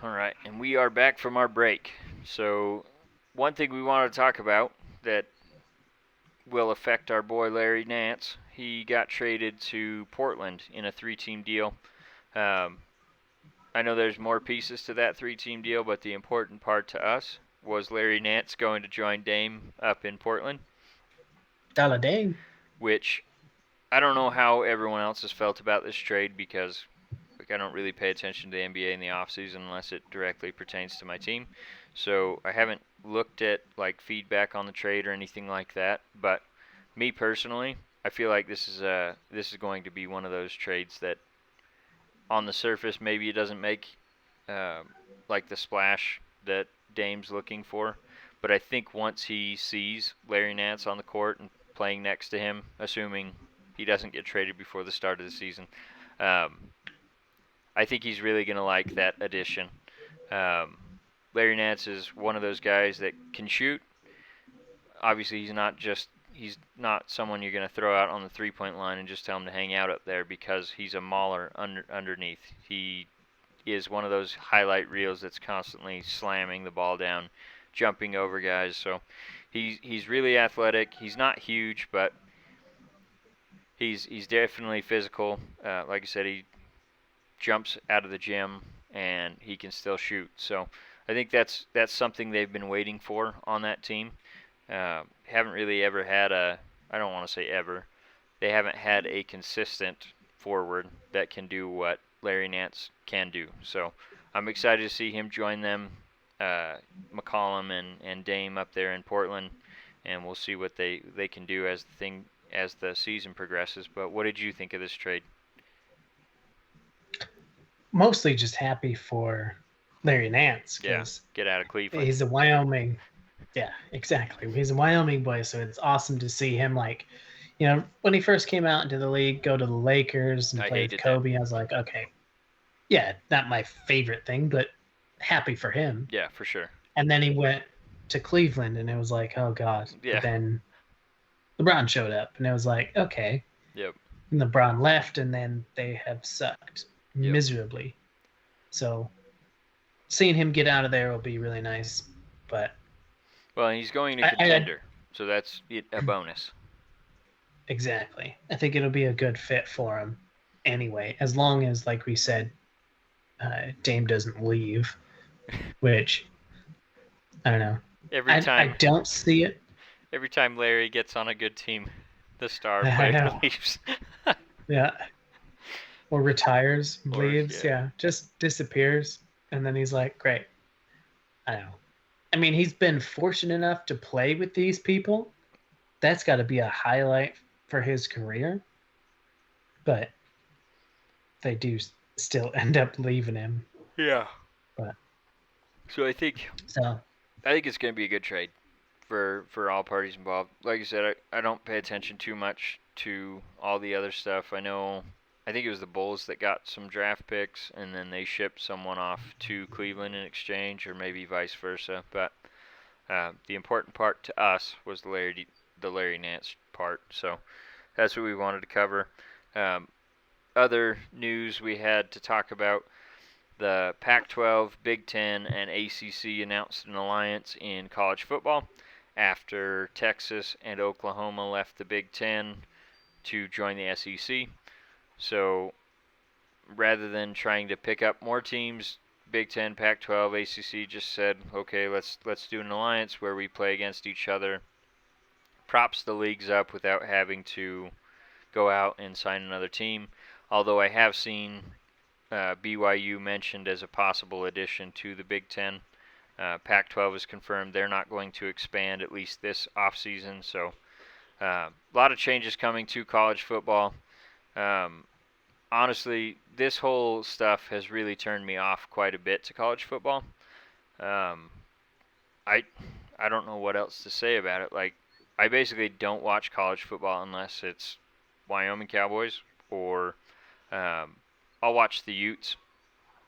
All right, and we are back from our break. So, one thing we want to talk about that will affect our boy Larry Nance. He got traded to Portland in a three-team deal. Um, I know there's more pieces to that three-team deal, but the important part to us was Larry Nance going to join Dame up in Portland, Dollar Dame. which I don't know how everyone else has felt about this trade because I don't really pay attention to the NBA in the offseason unless it directly pertains to my team. So I haven't looked at like feedback on the trade or anything like that. But me personally, I feel like this is going to be one of those trades that on the surface maybe it doesn't make uh, like the splash that Dame's looking for. But I think once he sees Larry Nance on the court and playing next to him, assuming he doesn't get traded before the start of the season, um, I think he's really going to like that addition. Um, Larry Nance is one of those guys that can shoot. Obviously, he's not someone you're going to throw out on the three-point line and just tell him to hang out up there because he's a mauler underneath. He is one of those highlight reels that's constantly slamming the ball down, jumping over guys. So he's really athletic. He's not huge, but he's definitely physical. Like I said, he jumps out of the gym and he can still shoot. So I think that's something they've been waiting for on that team. Haven't really ever had a, I don't want to say ever, they haven't had a consistent forward that can do what Larry Nance can do. So I'm excited to see him join them, McCollum and Dame up there in Portland, and we'll see what they can do as the season progresses. But what did you think of this trade? Mostly just happy for Larry Nance Yeah, because get out of Cleveland. he's a Wyoming. Yeah, exactly. He's a Wyoming boy, so it's awesome to see him when he first came out into the league, go to the Lakers and I play with hated that. Kobe. I was like, okay, yeah, not my favorite thing, but happy for him. Yeah, for sure. And then he went to Cleveland, and it was like, oh god. But Yeah. then LeBron showed up, and it was like, okay. Yep. And LeBron left, and then they have sucked Yep. miserably. So seeing him get out of there will be really nice. But Well, he's going to I contender, so that's a bonus. exactly. I think it'll be a good fit for him anyway, as long as, like we said, Dame doesn't leave, which I don't know. every I time, don't see it. every time Larry gets on a good team, the star I player know. leaves. Yeah. Or retires, Or leaves. yeah, Yeah. Just disappears. And then he's like, great. I don't know. I mean, he's been fortunate enough to play with these people. That's got to be a highlight for his career. But they do still end up leaving him. yeah. But So so I think it's going to be a good trade for all parties involved. Like I said, I don't pay attention too much to all the other stuff. I think it was the Bulls that got some draft picks, and then they shipped someone off to Cleveland in exchange, or maybe vice versa. But the important part to us was the Larry Nance part. So that's what we wanted to cover. Um, Other news we had to talk about: the Pac-12, Big Ten, and ACC announced an alliance in college football after Texas and Oklahoma left the Big Ten to join the SEC. So rather than trying to pick up more teams, Big Ten, Pac-12, ACC just said, okay, let's do an alliance where we play against each other. Props the leagues up without having to go out and sign another team. Although I have seen BYU mentioned as a possible addition to the Big Ten. Pac-12 is confirmed they're not going to expand at least this offseason. So a lot of changes coming to college football. Um, Honestly, this whole stuff has really turned me off quite a bit to college football. Um, I I don't know what else to say about it. Like, I basically don't watch college football unless it's Wyoming Cowboys or um, I'll watch the Utes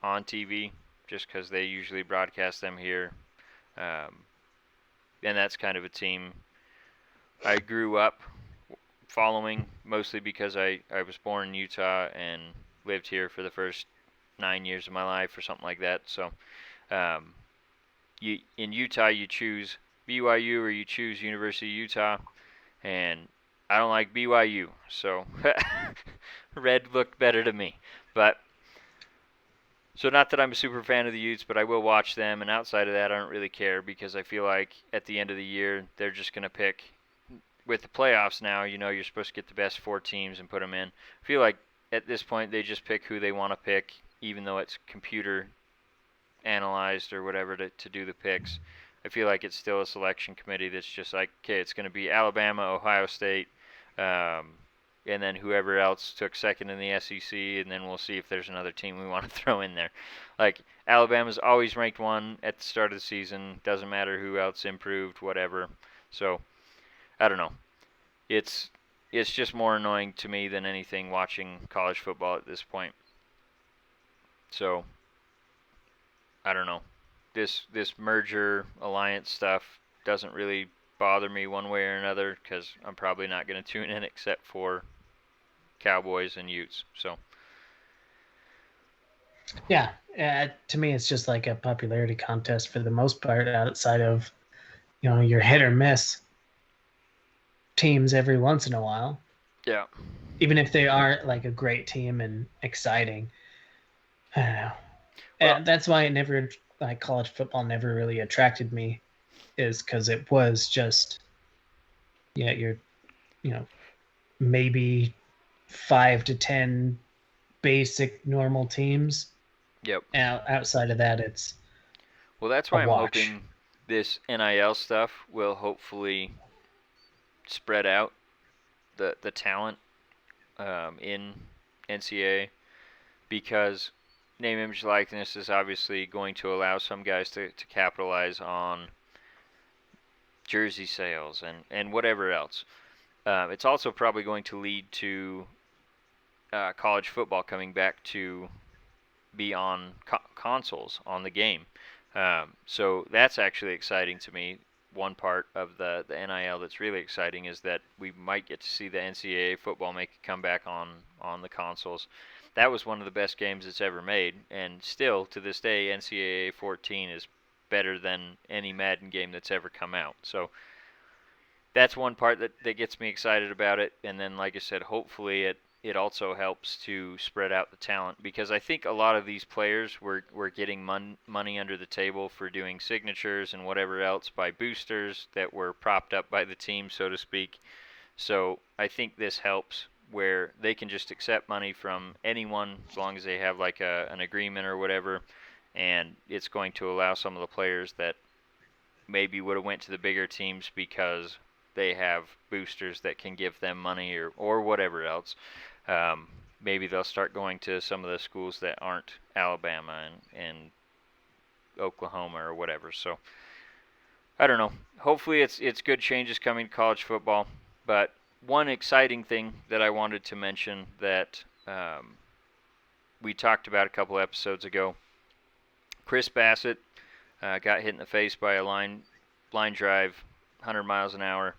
on TV just because they usually broadcast them here. Um, and that's kind of a team I grew up following mostly because I was born in Utah and lived here for the first 9 years of my life or something like that. So, um, in Utah you choose BYU or you choose University of Utah, and I don't like BYU, so red looked better to me. But so not that I'm a super fan of the Utes, but I will watch them, and outside of that, I don't really care because I feel like at the end of the year they're just gonna pick. With the playoffs now, you're supposed to get the best 4 teams and put them in. I feel like at this point they just pick who they want to pick, even though it's computer analyzed or whatever to do the picks. I feel like it's still a selection committee that's just like, okay, it's going to be Alabama, Ohio State, um, and then whoever else took second in the SEC, and then we'll see if there's another team we want to throw in there. Like, Alabama's always ranked one at the start of the season. Doesn't matter who else improved, whatever. So, I don't know. It's it's just more annoying to me than anything watching college football at this point. So, I don't know. This merger alliance stuff doesn't really bother me one way or another because I'm probably not going to tune in except for Cowboys and Utes. So Yeah, to me, it's just like a popularity contest for the most part, outside of your hit or miss teams every once in a while, yeah, even if they aren't like a great team and exciting. I don't know. well, And that's why it never like college football never really attracted me, is because it was just you're you know maybe 5 to 10 basic normal teams. yep. And outside of that, it's Well, that's a why I'm watch. hoping this NIL stuff will hopefully spread out the talent in NCAA because name, image, likeness is obviously going to allow some guys to capitalize on jersey sales and whatever else. It's also probably going to lead to college football coming back to be on consoles on the game. So that's actually exciting to me. One part of the NIL that's really exciting is that we might get to see the NCAA football make a comeback on the consoles. That was one of the best games it's ever made, and still to this day, NCAA 14 is better than any Madden game that's ever come out. So that's one part that gets me excited about it. And then, like I said, hopefully it also helps to spread out the talent because I think a lot of these players were getting money under the table for doing signatures and whatever else by boosters that were propped up by the team, so to speak. So I think this helps where they can just accept money from anyone as long as they have like an agreement or whatever, and it's going to allow some of the players that maybe would have went to the bigger teams because they have boosters that can give them money or whatever else. Maybe they'll start going to some of the schools that aren't Alabama and Oklahoma or whatever. So I don't know. Hopefully it's good changes coming to college football. But one exciting thing that I wanted to mention that we talked about a couple episodes ago, Chris Bassitt got hit in the face by a line drive, 100 miles an hour.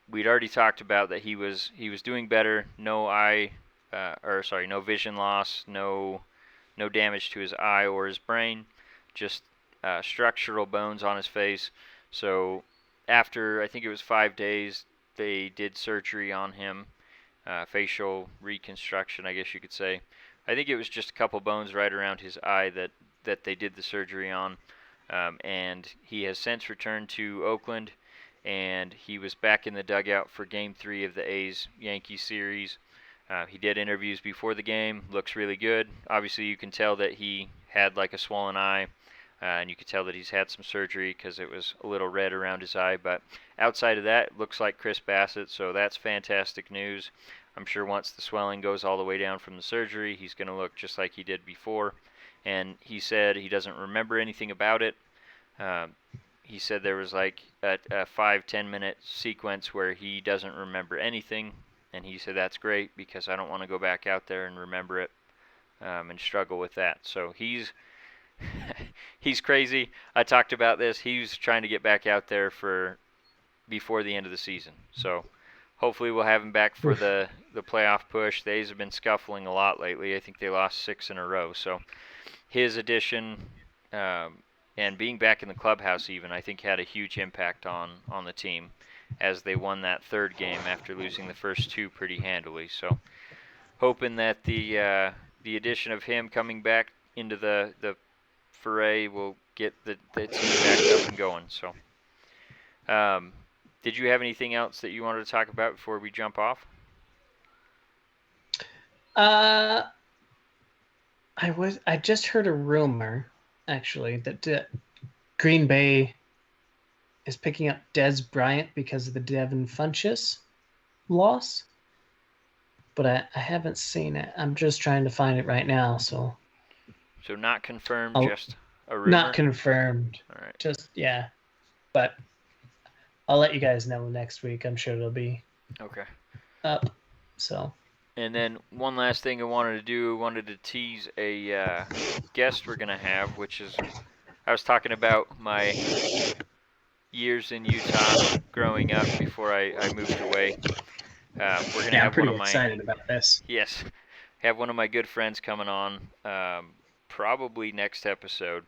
We'd already talked about that he was doing better. No vision loss, no damage to his eye or his brain, just structural bones on his face. So after I think it was 5 days, they did surgery on him, facial reconstruction, I guess you could say. I think it was just a couple bones right around his eye that they did the surgery on. And he has since returned to Oakland, and he was back in the dugout for Game 3 of the A's-Yankees series. He did interviews before the game. Looks really good. Obviously, you can tell that he had like a swollen eye, and you can tell that he's had some surgery because it was a little red around his eye. But outside of that, it looks like Chris Bassitt, so that's fantastic news. I'm sure once the swelling goes all the way down from the surgery, he's going to look just like he did before. And he said he doesn't remember anything about it. He said there was like a 5-10 minute sequence where he doesn't remember anything, and he said that's great because I don't want to go back out there and remember it and struggle with that. So he's he's crazy. I talked about this. He's trying to get back out there for before the end of the season. So hopefully we'll have him back for Oof. the playoff push. The A's have been scuffling a lot lately. I think they lost 6 in a row. So his addition and being back in the clubhouse even, I think, had a huge impact on the team as they won that third game after losing the first 2 pretty handily. So hoping that the addition of him coming back into the foray will get the team back up and going. So, did you have anything else that you wanted to talk about before we jump off? I just heard a rumor, actually, that Green Bay is picking up Des Bryant because of the Devin Funchess loss, but I haven't seen it. I'm just trying to find it right now, so So not confirmed, I'll, just a rumor. not confirmed. All right. Just yeah, but I'll let you guys know next week. I'm sure it'll be Okay. up. So. And then one last thing I wanted to tease a guest we're gonna have, which is I was talking about my years in Utah growing up before I moved away. We're gonna Yeah, I'm have one pretty of my excited about this. yes, have one of my good friends coming on probably next episode.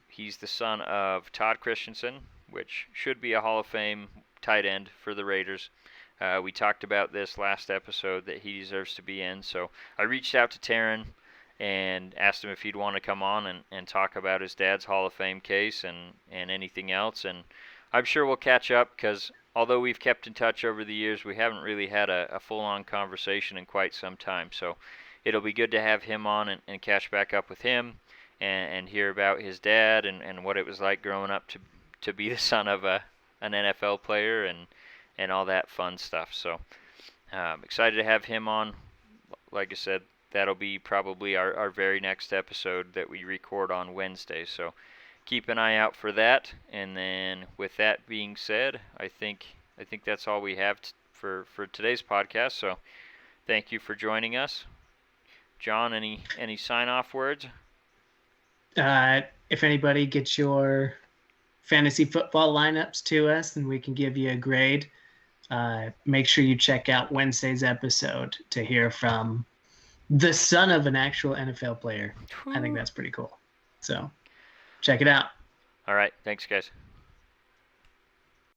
He's the son of Todd Christensen, which should be a Hall of Fame tight end for the Raiders. We talked about this last episode that he deserves to be in. So I reached out to Taryn and asked him if he'd want to come on and talk about his dad's Hall of Fame case and anything else. And I'm sure we'll catch up because although we've kept in touch over the years, we haven't really had a full-on conversation in quite some time. So it'll be good to have him on and catch back up with him and hear about his dad and what it was like growing up to be the son of an NFL player and all that fun stuff. So excited to have him on. Like I said, that'll be probably our very next episode that we record on Wednesday. So keep an eye out for that. And then with that being said, I think that's all we have for today's podcast. So thank you for joining us. John, any sign off words? If anybody gets your fantasy football lineups to us and we can give you a grade, make sure you check out Wednesday's episode to hear from the son of an actual NFL player. I think that's pretty cool. So check it out. All right. Thanks, guys.